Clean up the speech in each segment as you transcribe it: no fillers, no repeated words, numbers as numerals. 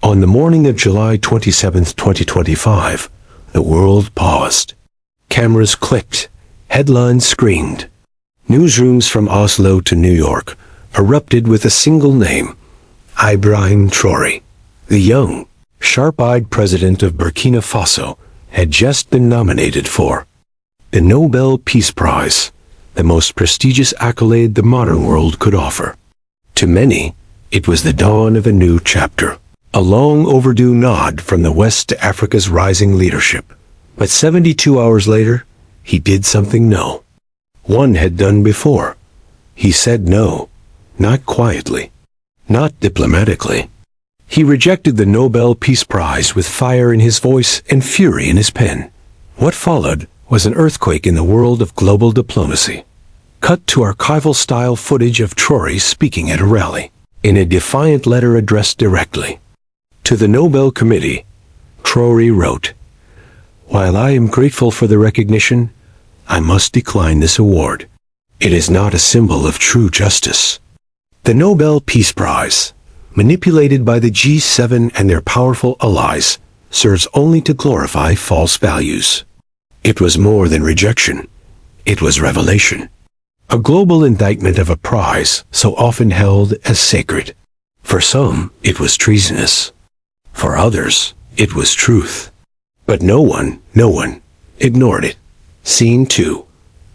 On the morning of July 27, 2025, the world paused. Cameras clicked. Headlines screamed. Newsrooms from Oslo to New York erupted with a single name: Ibrahim Traoré. The young, sharp-eyed president of Burkina Faso had just been nominated for the Nobel Peace Prize, the most prestigious accolade the modern world could offer. To many, it was the dawn of a new chapter, a long overdue nod from the West to Africa's rising leadership. But 72 hours later, he did something no one had done before. He said no, not quietly, not diplomatically. He rejected the Nobel Peace Prize with fire in his voice and fury in his pen. What followed was an earthquake in the world of global diplomacy. Cut to archival-style footage of Traoré speaking at a rally, in a defiant letter addressed directly to the Nobel Committee. Traoré wrote, "While I am grateful for the recognition, I must decline this award. It is not a symbol of true justice." The Nobel Peace Prize, manipulated by the G7 and their powerful allies, serves only to glorify false values. It was more than rejection. It was revelation. A global indictment of a prize so often held as sacred. For some, it was treasonous. For others, it was truth. But no one ignored it. Scene 2.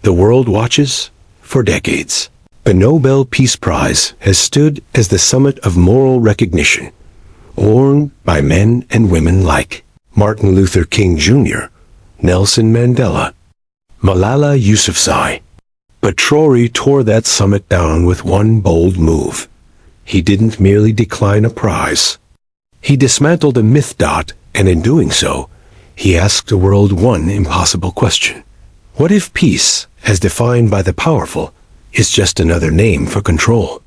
The world watches for decades. The Nobel Peace Prize has stood as the summit of moral recognition, worn by men and women like Martin Luther King Jr., Nelson Mandela, Malala Yousafzai. But Traoré tore that summit down with one bold move. He didn't merely decline a prize. He dismantled a myth. And in doing so, he asked the world one impossible question. What if peace, as defined by the powerful, is just another name for control?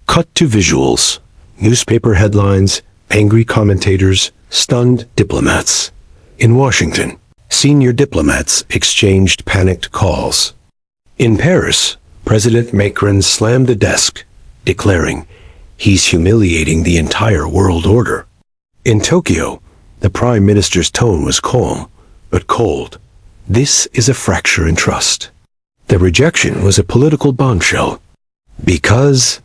Cut to visuals, newspaper headlines, angry commentators, stunned diplomats. In Washington, senior diplomats exchanged panicked calls. In Paris, President Macron slammed the desk, declaring, "He's humiliating the entire world order." In Tokyo, the Prime Minister's tone was calm, but cold. This is a fracture in trust. The rejection was a political bombshell. Because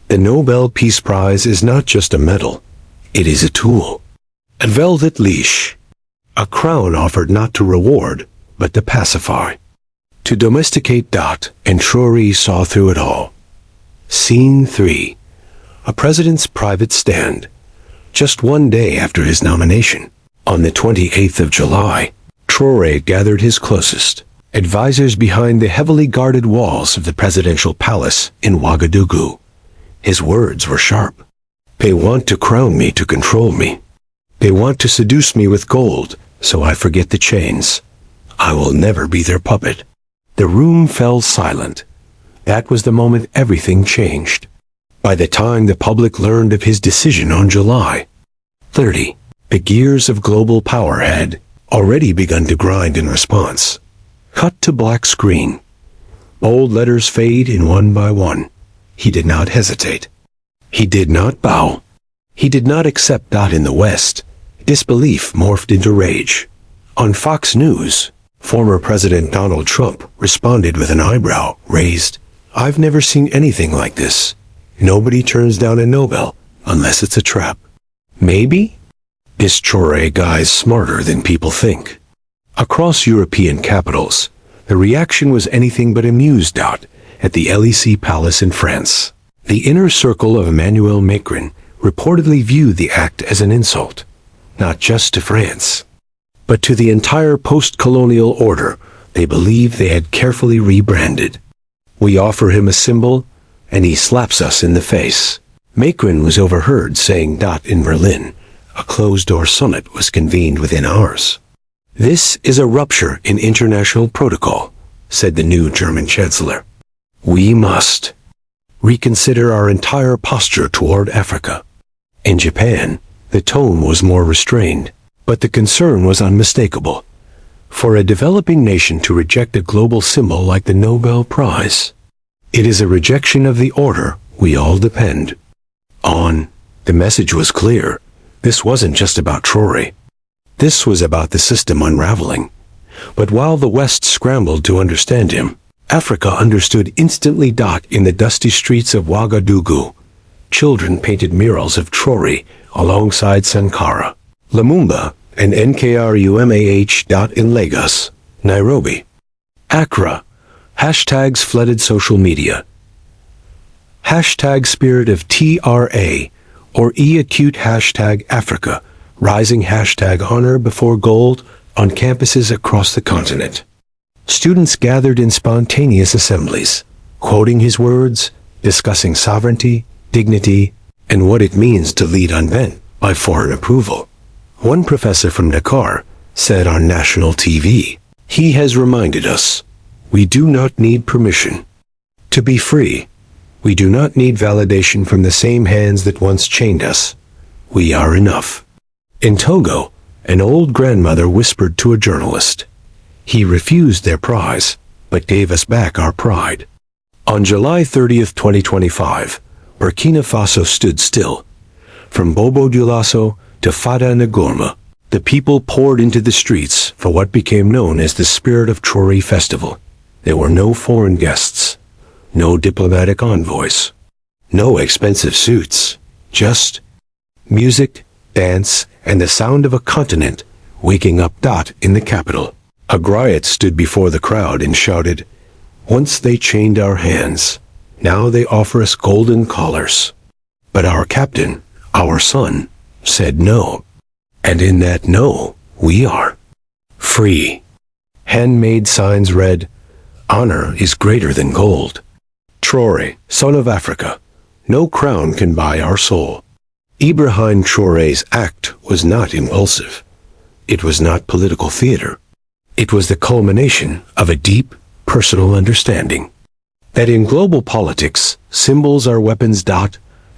the Nobel Peace Prize is not just a medal, it is a tool. A velvet leash. A crown offered not to reward, but to pacify. To domesticate. And Traoré saw through it all. Scene 3. A president's private stand. Just one day after his nomination, on the 28th of July, Traoré gathered his closest advisors behind the heavily guarded walls of the presidential palace in Ouagadougou. His words were sharp. "They want to crown me to control me. They want to seduce me with gold, so I forget the chains. I will never be their puppet." The room fell silent. That was the moment everything changed. By the time the public learned of his decision on July 30, the gears of global power had already begun to grind in response. Cut to black screen. Bold letters fade in one by one. He did not hesitate. He did not bow. He did not accept. In the West, disbelief morphed into rage. On Fox News, former President Donald Trump responded with an eyebrow raised. "I've never seen anything like this. Nobody turns down a Nobel unless it's a trap." Maybe? This Traoré guy's smarter than people think. Across European capitals, the reaction was anything but amused. At the Élysée Palace in France, the inner circle of Emmanuel Macron reportedly viewed the act as an insult, not just to France, but to the entire post-colonial order they believed they had carefully rebranded. "We offer him a symbol, and he slaps us in the face." Macron was overheard saying. In Berlin, a closed-door summit was convened within hours. "This is a rupture in international protocol," said the new German chancellor. "We must reconsider our entire posture toward Africa." In Japan, the tone was more restrained, but the concern was unmistakable. For a developing nation to reject a global symbol like the Nobel Prize, it is a rejection of the order we all depend on. The message was clear. This wasn't just about Traoré. This was about the system unraveling. But while the West scrambled to understand him, Africa understood instantly. In the dusty streets of Ouagadougou, children painted murals of Traoré alongside Sankara, Lumumba, and Nkrumah. In Lagos, Nairobi, Accra, hashtags flooded social media. Hashtag spirit of TRA or acute hashtag Africa, rising hashtag honor before gold on campuses across the continent. Students gathered in spontaneous assemblies, quoting his words, discussing sovereignty, dignity, and what it means to lead unbent by foreign approval. One professor from Dakar said on national TV, "He has reminded us, we do not need permission to be free. We do not need validation from the same hands that once chained us. We are enough." In Togo, an old grandmother whispered to a journalist, "He refused their prize, but gave us back our pride." On July 30th, 2025, Burkina Faso stood still. From Bobo Dioulasso to Fada Ngorma, the people poured into the streets for what became known as the Spirit of Traoré Festival. There were no foreign guests, no diplomatic envoys, no expensive suits, just music, dance, and the sound of a continent waking up. In the capital, a griot stood before the crowd and shouted, "Once they chained our hands, now they offer us golden collars. But our captain, our son, said no. And in that no, we are free." Handmade signs read, "Honor is greater than gold. Traoré, son of Africa, no crown can buy our soul." Ibrahim Traoré's act was not impulsive. It was not political theater. It was the culmination of a deep, personal understanding that in global politics, symbols are weapons.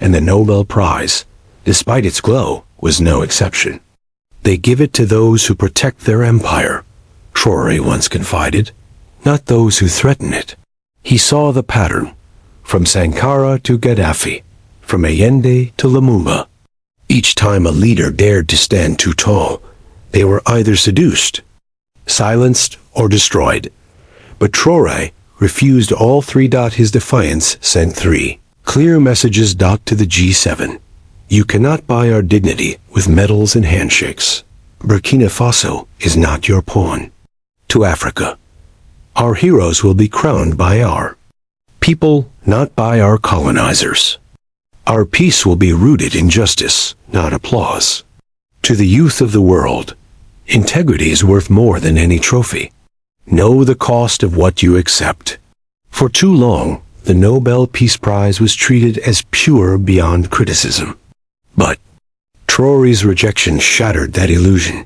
And the Nobel Prize, despite its glow, was no exception. They give it to those who protect their empire, Traoré once confided, not those who threaten it. He saw the pattern, from Sankara to Gaddafi, from Allende to Lumumba. Each time a leader dared to stand too tall, they were either seduced, silenced, or destroyed. But Traoré refused all three. His defiance sent three clear messages. To the G7. You cannot buy our dignity with medals and handshakes. Burkina Faso is not your pawn. To Africa, our heroes will be crowned by our people, not by our colonizers. Our peace will be rooted in justice, not applause. To the youth of the world, integrity is worth more than any trophy. Know the cost of what you accept. For too long, the Nobel Peace Prize was treated as pure beyond criticism. But Traoré's rejection shattered that illusion.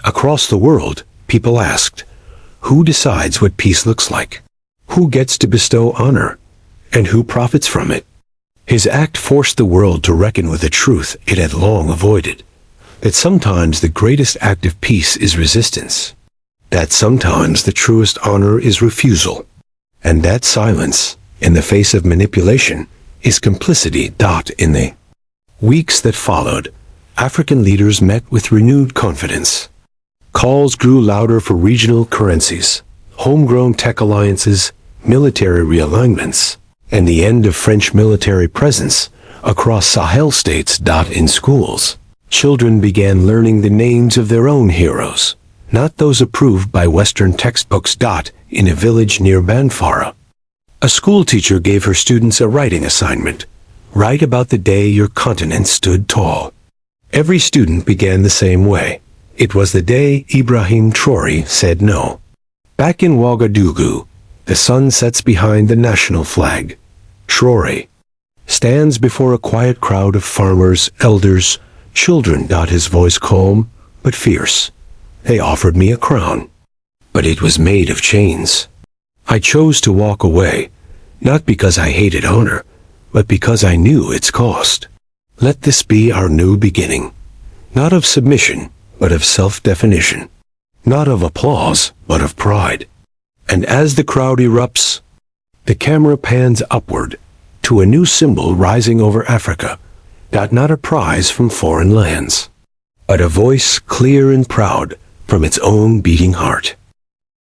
Across the world, people asked, who decides what peace looks like? Who gets to bestow honor? And who profits from it? His act forced the world to reckon with a truth it had long avoided, that sometimes the greatest act of peace is resistance, that sometimes the truest honor is refusal, and that silence, in the face of manipulation, is complicity. In the weeks that followed, African leaders met with renewed confidence. Calls grew louder for regional currencies, homegrown tech alliances, military realignments, and the end of French military presence across Sahel states. In schools, children began learning the names of their own heroes, not those approved by Western textbooks. In a village near Banfara, a school teacher gave her students a writing assignment. Write about the day your continent stood tall. Every student began the same way. It was the day Ibrahim Traoré said no. Back in Ouagadougou, the sun sets behind the national flag. Traoré stands before a quiet crowd of farmers, elders, children. His voice calm, but fierce. They offered me a crown, but it was made of chains. I chose to walk away, not because I hated honor, but because I knew its cost. Let this be our new beginning, not of submission, but of self-definition, not of applause, but of pride. And as the crowd erupts, the camera pans upward to a new symbol rising over Africa, not a prize from foreign lands, but a voice clear and proud from its own beating heart.